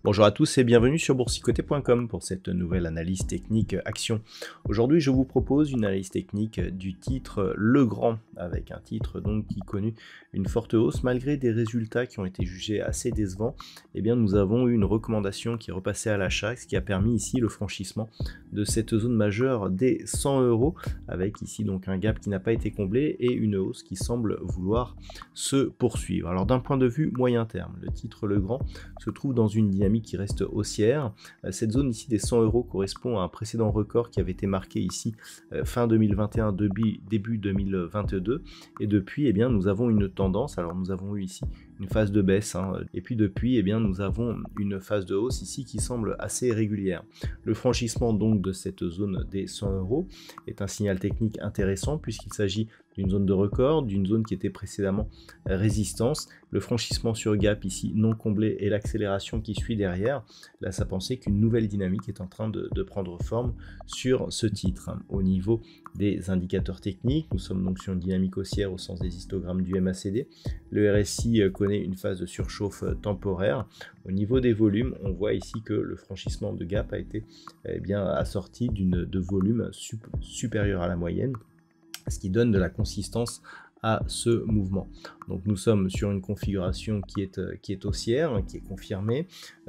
Bonjour à tous et bienvenue sur boursicoté.com pour cette nouvelle analyse technique action. Aujourd'hui, je vous propose une analyse technique du titre Legrand, avec un titre donc qui connut une forte hausse malgré des résultats qui ont été jugés assez décevants. Eh bien, nous avons eu une recommandation qui est repassée à l'achat, ce qui a permis ici le franchissement de cette zone majeure des 100 euros, avec ici donc un gap qui n'a pas été comblé et une hausse qui semble vouloir se poursuivre. Alors d'un point de vue moyen terme, le titre Legrand se trouve dans une dynamique qui reste haussière. Cette zone ici des 100 euros correspond à un précédent record qui avait été marqué ici fin 2021, début 2022. Et depuis, eh bien, nous avons une tendance. Alors nous avons eu ici une phase de baisse, et puis depuis, eh bien, nous avons une phase de hausse ici qui semble assez régulière. Le franchissement donc de cette zone des 100 euros est un signal technique intéressant puisqu'il s'agit d'une zone de record, d'une zone qui était précédemment résistance. Le franchissement sur gap ici non comblé et l'accélération qui suit derrière laisse à penser qu'une nouvelle dynamique est en train de prendre forme sur ce titre. Au niveau des indicateurs techniques, nous sommes donc sur une dynamique haussière au sens des histogrammes du MACD. Le RSI connaît une phase de surchauffe temporaire. Au niveau des volumes, on voit ici que le franchissement de gap a été assorti de volumes supérieurs à la moyenne, ce qui donne de la consistance à ce mouvement. Donc nous sommes sur une configuration qui est haussière, qui est confirmée.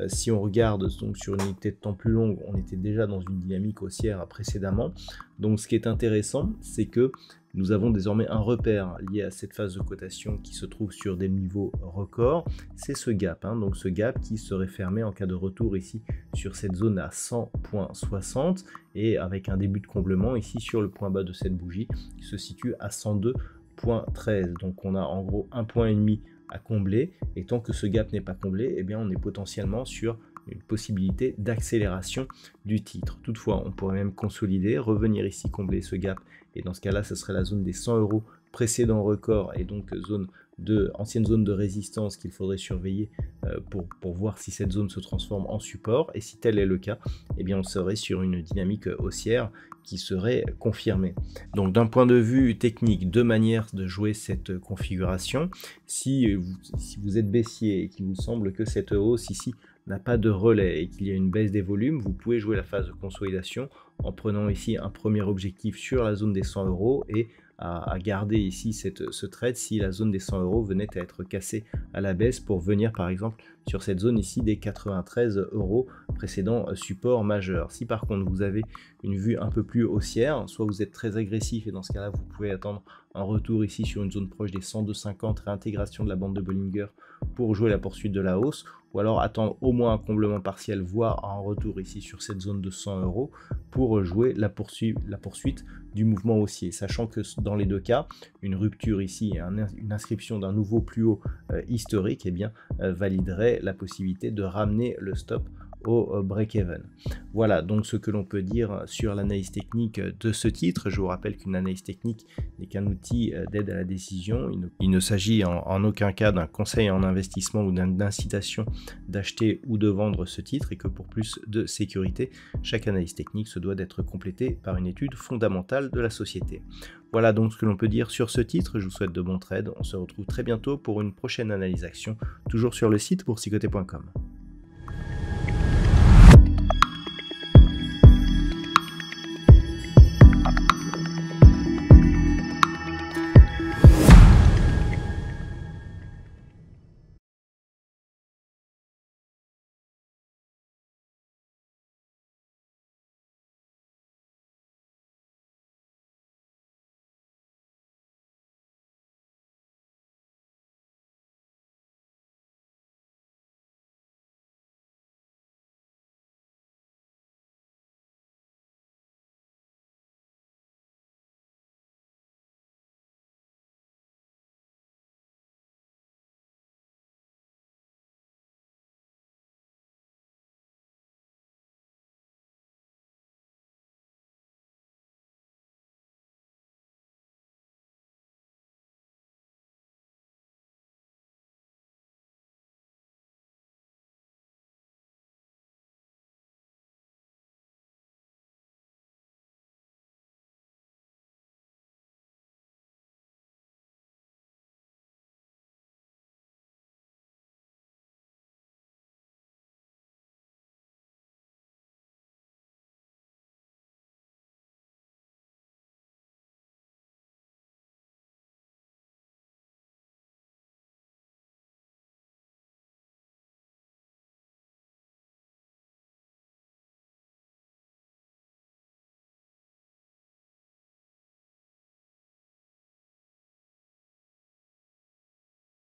Si on regarde donc sur une unité de temps plus longue, on était déjà dans une dynamique haussière précédemment. Donc ce qui est intéressant, c'est que nous avons désormais un repère lié à cette phase de cotation qui se trouve sur des niveaux records. C'est ce gap, donc ce gap qui serait fermé en cas de retour ici sur cette zone à 100.60 et avec un début de comblement ici sur le point bas de cette bougie qui se situe à 102.13. Donc on a en gros un point et demi à combler et tant que ce gap n'est pas comblé, eh bien on est potentiellement sur une possibilité d'accélération du titre. Toutefois, on pourrait même consolider, revenir ici combler ce gap et dans ce cas-là, ce serait la zone des 100 euros précédent record et donc ancienne zone de résistance qu'il faudrait surveiller pour voir si cette zone se transforme en support, et si tel est le cas, eh bien on serait sur une dynamique haussière qui serait confirmée. Donc d'un point de vue technique, deux manières de jouer cette configuration. Si vous êtes baissier et qu'il vous semble que cette hausse ici n'a pas de relais et qu'il y a une baisse des volumes, vous pouvez jouer la phase de consolidation en prenant ici un premier objectif sur la zone des 100 euros et à garder ici ce trade si la zone des 100 euros venait à être cassée à la baisse pour venir par exemple sur cette zone ici des 93 euros précédent support majeur. Si par contre vous avez une vue un peu plus haussière, soit vous êtes très agressif et dans ce cas là vous pouvez attendre un retour ici sur une zone proche des 102,50, réintégration de la bande de Bollinger pour jouer la poursuite de la hausse, ou alors attendre au moins un comblement partiel, voire un retour ici sur cette zone de 100 euros pour jouer la poursuite du mouvement haussier, sachant que dans les deux cas, une rupture ici et une inscription d'un nouveau plus haut historique validerait la possibilité de ramener le stop au break-even. Voilà donc ce que l'on peut dire sur l'analyse technique de ce titre. Je vous rappelle qu'une analyse technique n'est qu'un outil d'aide à la décision. Il ne s'agit en aucun cas d'un conseil en investissement ou d'incitation d'acheter ou de vendre ce titre, et que pour plus de sécurité, chaque analyse technique se doit d'être complétée par une étude fondamentale de la société. Voilà donc ce que l'on peut dire sur ce titre. Je vous souhaite de bons trades. On se retrouve très bientôt pour une prochaine analyse action, toujours sur le site boursicoté.com.